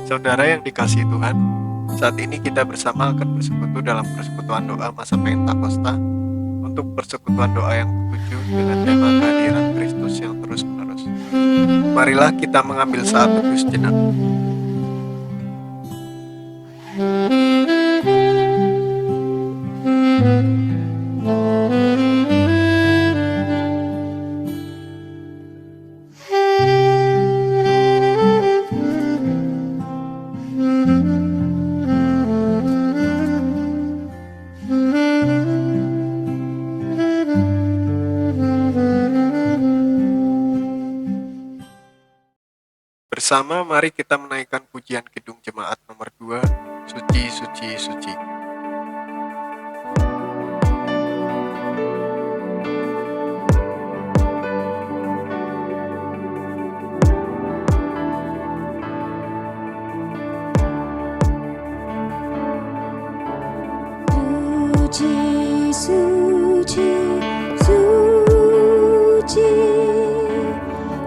Saudara yang dikasihi Tuhan, saat ini kita bersama akan bersekutu dalam persekutuan doa masa Pentakosta untuk persekutuan doa yang ketujuh dengan tema kehadiran Kristus yang terus-menerus. Marilah kita mengambil saat teduh sejenak. Bersama mari kita menaikkan pujian Kidung Jemaat nomor 2, Suci, Suci, Suci. Suci, suci, suci,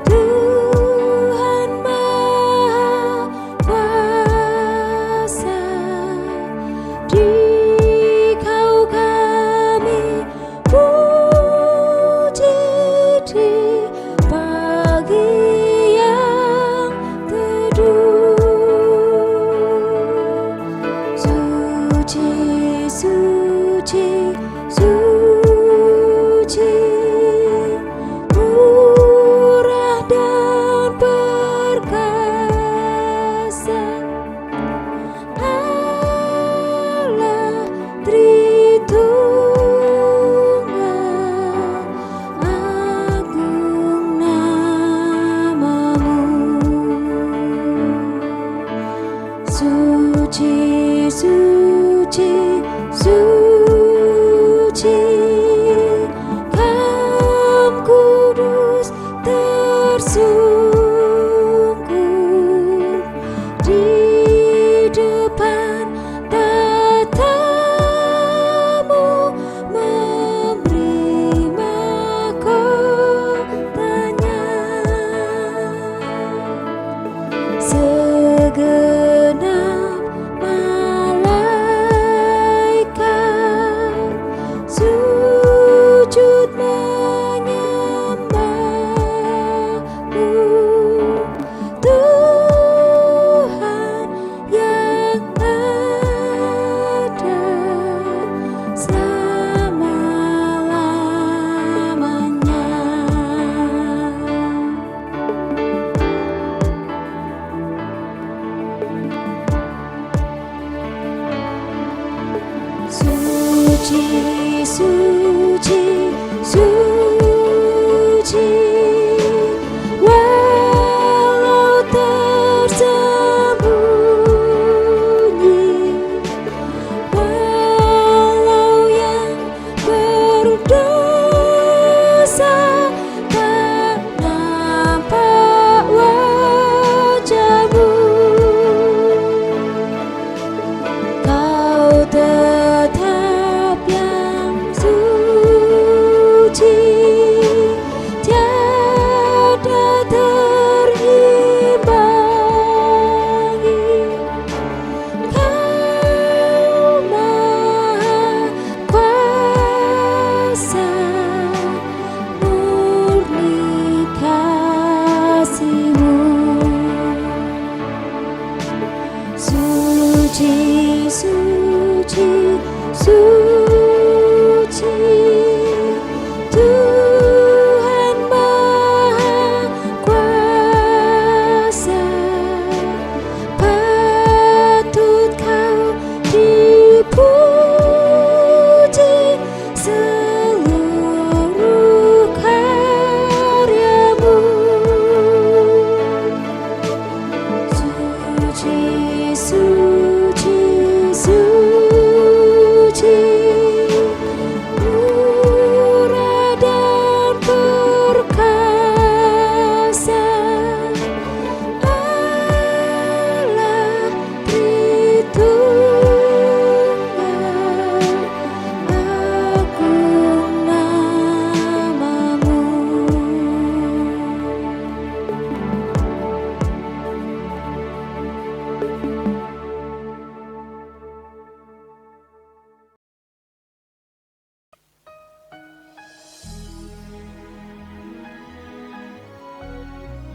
Tuhan Maha Kuasa, Dikau kami puji di pagi yang teduh. Suci, suci, suci, murah dan perkasa, Allah Tritunggal, agung namamu. Suci, suci, suci, Kam kudus tersungkur di depan tatamu, memberi mahkotanya. Segenap malaikat sujud menyembahmu.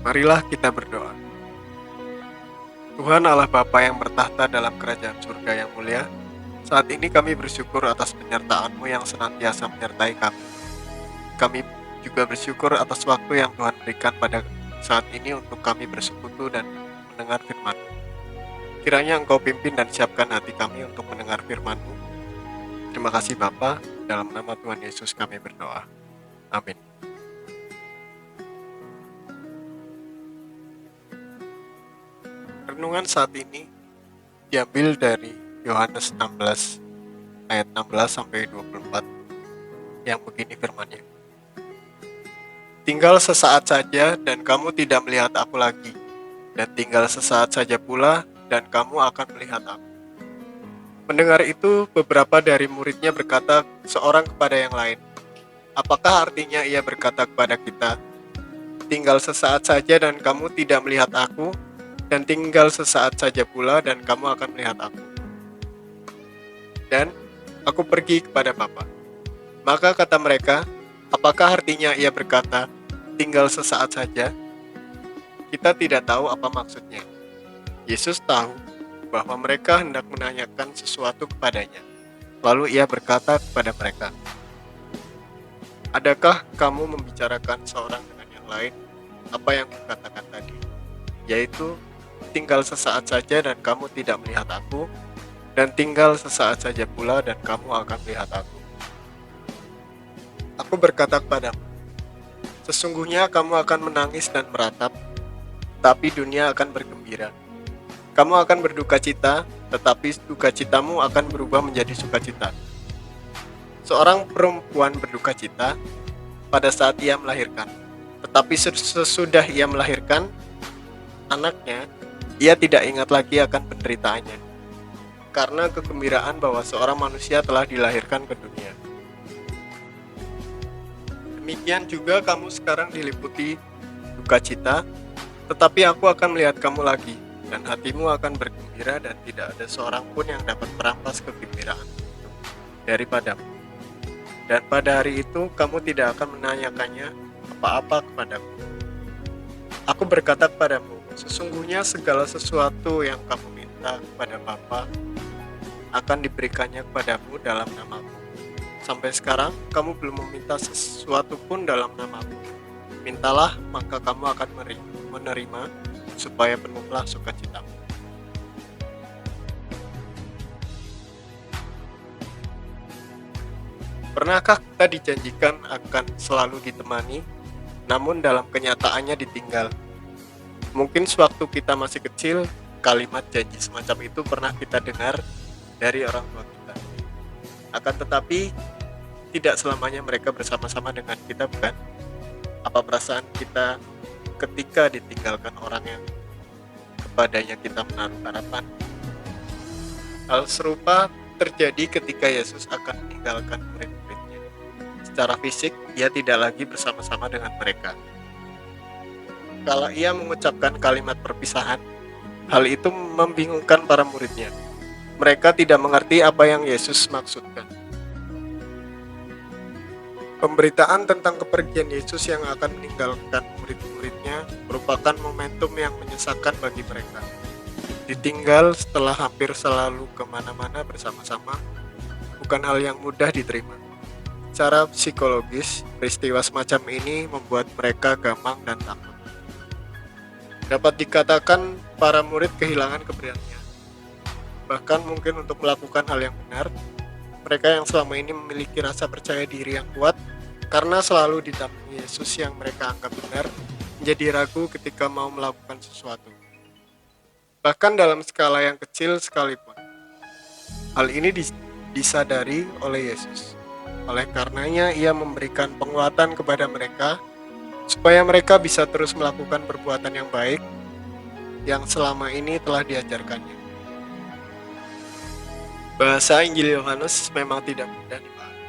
Marilah kita berdoa. Tuhan Allah Bapa yang bertahta dalam kerajaan surga yang mulia, saat ini kami bersyukur atas penyertaan-Mu yang senantiasa menyertai kami. Kami juga bersyukur atas waktu yang Tuhan berikan pada saat ini untuk kami bersekutu dan mendengar firman-Mu. Kiranya Engkau pimpin dan siapkan hati kami untuk mendengar firman-Mu. Terima kasih Bapa, dalam nama Tuhan Yesus kami berdoa. Amin. Renungan saat ini diambil dari Yohanes 16 ayat 16 sampai 24 yang begini firman-Nya. Tinggal sesaat saja dan kamu tidak melihat aku lagi, dan tinggal sesaat saja pula dan kamu akan melihat aku. Mendengar itu, beberapa dari muridnya berkata seorang kepada yang lain, apakah artinya ia berkata kepada kita, tinggal sesaat saja dan kamu tidak melihat aku, dan tinggal sesaat saja pula dan kamu akan melihat aku. Dan aku pergi kepada Bapa. Maka kata mereka, apakah artinya ia berkata, tinggal sesaat saja? Kita tidak tahu apa maksudnya. Yesus tahu bahwa mereka hendak menanyakan sesuatu kepadanya. Lalu ia berkata kepada mereka, adakah kamu membicarakan seorang dengan yang lain apa yang kukatakan tadi? Yaitu, tinggal sesaat saja dan kamu tidak melihat aku, dan tinggal sesaat saja pula dan kamu akan melihat aku. Aku berkata kepadamu, sesungguhnya kamu akan menangis dan meratap, tapi dunia akan bergembira. Kamu akan berduka cita, tetapi duka citamu akan berubah menjadi sukacita. Seorang perempuan berduka cita pada saat ia melahirkan, tetapi sesudah ia melahirkan anaknya, ia tidak ingat lagi akan penderitaannya, karena kegembiraan bahwa seorang manusia telah dilahirkan ke dunia. Demikian juga kamu sekarang diliputi duka cita, tetapi aku akan melihat kamu lagi, dan hatimu akan bergembira dan tidak ada seorang pun yang dapat merampas kegembiraan itu daripadamu. Dan pada hari itu kamu tidak akan menanyakannya apa-apa kepadaku. Aku berkata kepadamu, sesungguhnya segala sesuatu yang kamu minta kepada Bapa akan diberikannya kepadamu dalam namaku. Sampai sekarang kamu belum meminta sesuatu pun dalam namaku. Mintalah, maka kamu akan menerima, supaya penuhlah sukacitamu. Pernahkah kita dijanjikan akan selalu ditemani, namun dalam kenyataannya ditinggal? Mungkin sewaktu kita masih kecil, kalimat janji semacam itu pernah kita dengar dari orang tua kita. Akan tetapi, tidak selamanya mereka bersama-sama dengan kita, bukan? Apa perasaan kita ketika ditinggalkan orang yang kepadanya kita menaruh harapan? Hal serupa terjadi ketika Yesus akan meninggalkan murid-muridnya. Secara fisik, ia tidak lagi bersama-sama dengan mereka. Kalau ia mengucapkan kalimat perpisahan, hal itu membingungkan para muridnya. Mereka tidak mengerti apa yang Yesus maksudkan. Pemberitaan tentang kepergian Yesus yang akan meninggalkan murid-muridnya merupakan momentum yang menyesakan bagi mereka. Ditinggal setelah hampir selalu kemana-mana bersama-sama bukan hal yang mudah diterima. Secara psikologis, peristiwa semacam ini membuat mereka gamang dan takut. Dapat dikatakan para murid kehilangan keberanian. Bahkan mungkin untuk melakukan hal yang benar, mereka yang selama ini memiliki rasa percaya diri yang kuat karena selalu didampingi Yesus yang mereka anggap benar, menjadi ragu ketika mau melakukan sesuatu. Bahkan dalam skala yang kecil sekalipun. Hal ini disadari oleh Yesus. Oleh karenanya ia memberikan penguatan kepada mereka supaya mereka bisa terus melakukan perbuatan yang baik yang selama ini telah diajarkannya. Bahasa Injil Yohanes memang tidak mudah dipahami.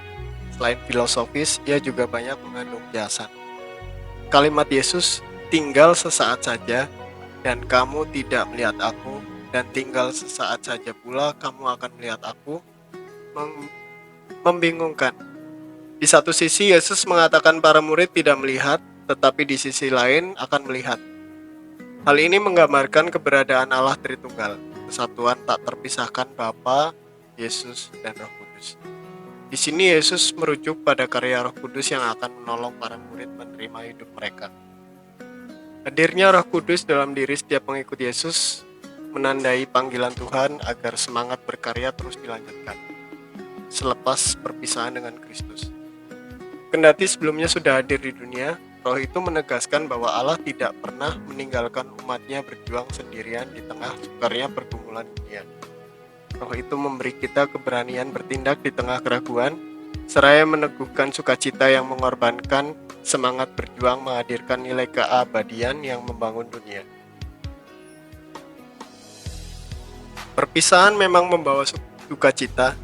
Selain filosofis, ia juga banyak mengandung kiasan. Kalimat Yesus, tinggal sesaat saja, dan kamu tidak melihat aku, dan tinggal sesaat saja pula kamu akan melihat aku, membingungkan. Di satu sisi, Yesus mengatakan para murid tidak melihat, tetapi di sisi lain akan melihat. Hal ini menggambarkan keberadaan Allah Tritunggal, kesatuan tak terpisahkan Bapa, Yesus, dan Roh Kudus. Di sini Yesus merujuk pada karya Roh Kudus yang akan menolong para murid menerima hidup mereka. Hadirnya Roh Kudus dalam diri setiap pengikut Yesus menandai panggilan Tuhan agar semangat berkarya terus dilanjutkan selepas perpisahan dengan Kristus. Kendati sebelumnya sudah hadir di dunia, Roh itu menegaskan bahwa Allah tidak pernah meninggalkan umatnya berjuang sendirian di tengah sukarnya pergumulan dunia. Roh itu memberi kita keberanian bertindak di tengah keraguan, seraya meneguhkan sukacita yang mengorbankan semangat berjuang menghadirkan nilai keabadian yang membangun dunia. Perpisahan memang membawa sukacita,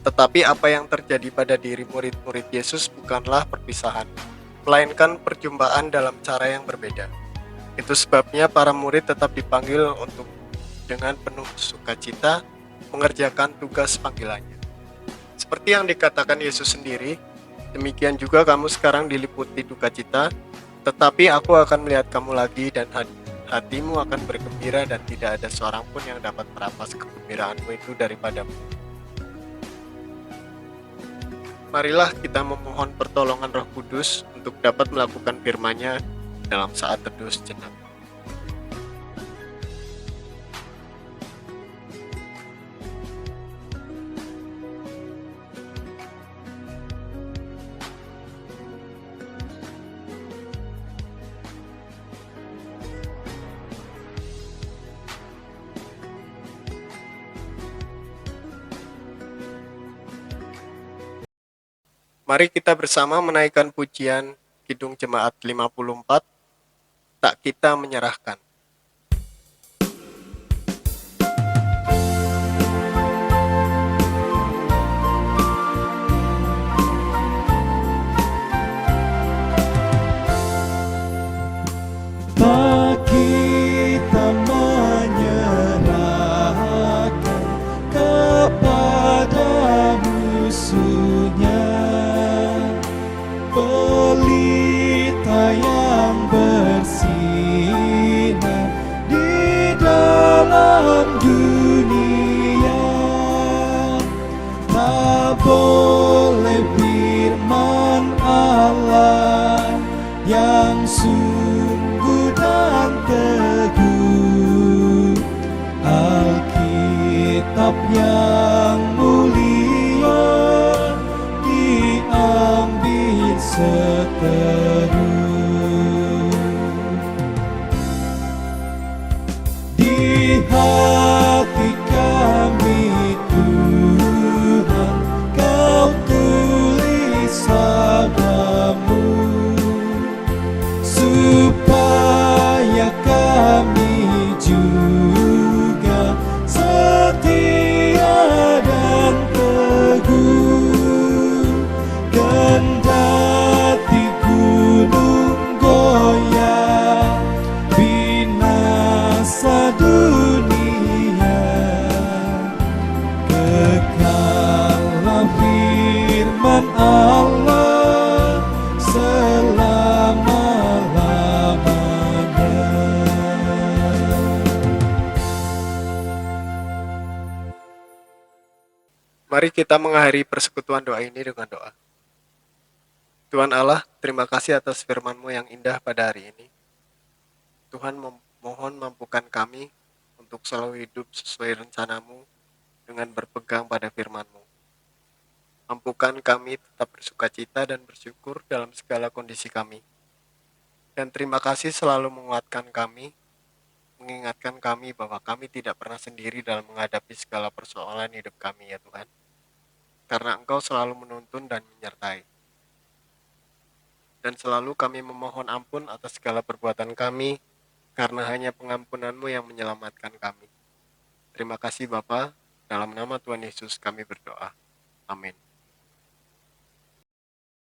tetapi apa yang terjadi pada diri murid-murid Yesus bukanlah perpisahan, melainkan perjumpaan dalam cara yang berbeda. Itu sebabnya para murid tetap dipanggil untuk dengan penuh sukacita mengerjakan tugas panggilannya. Seperti yang dikatakan Yesus sendiri, demikian juga kamu sekarang diliputi duka cita, tetapi aku akan melihat kamu lagi dan hatimu akan bergembira dan tidak ada seorang pun yang dapat merampas kegembiraanmu itu daripadamu. Marilah kita memohon pertolongan Roh Kudus untuk dapat melakukan firman-Nya dalam saat teduh sejenak. Mari kita bersama menaikkan pujian Kidung Jemaat 54, Tak Kita Menyerahkan. Tak kita menyerahkan kepada musuhnya, pelita yang bersinar di dalam dunia. Tak boleh firman Allah yang sungguh dan teguh, Alkitab yang mulia diambil seteru. Di hati kami Tuhan, Kau tulis sabdamu, supaya kami juga setia dan teguh. Kendati gunung goyah, binasa dunia, kekallah firman Allah selama-lamanya. Mari kita mengakhiri persekutuan doa ini dengan doa. Tuhan Allah, terima kasih atas firman-Mu yang indah pada hari ini. Tuhan mohon mampukan kami untuk selalu hidup sesuai rencana-Mu dengan berpegang pada firman-Mu. Mampukan kami tetap bersukacita dan bersyukur dalam segala kondisi kami. Dan terima kasih selalu menguatkan kami, mengingatkan kami bahwa kami tidak pernah sendiri dalam menghadapi segala persoalan hidup kami ya Tuhan. Karena Engkau selalu menuntun dan menyertai. Dan selalu kami memohon ampun atas segala perbuatan kami, karena hanya pengampunan-Mu yang menyelamatkan kami. Terima kasih Bapa, dalam nama Tuhan Yesus kami berdoa. Amin.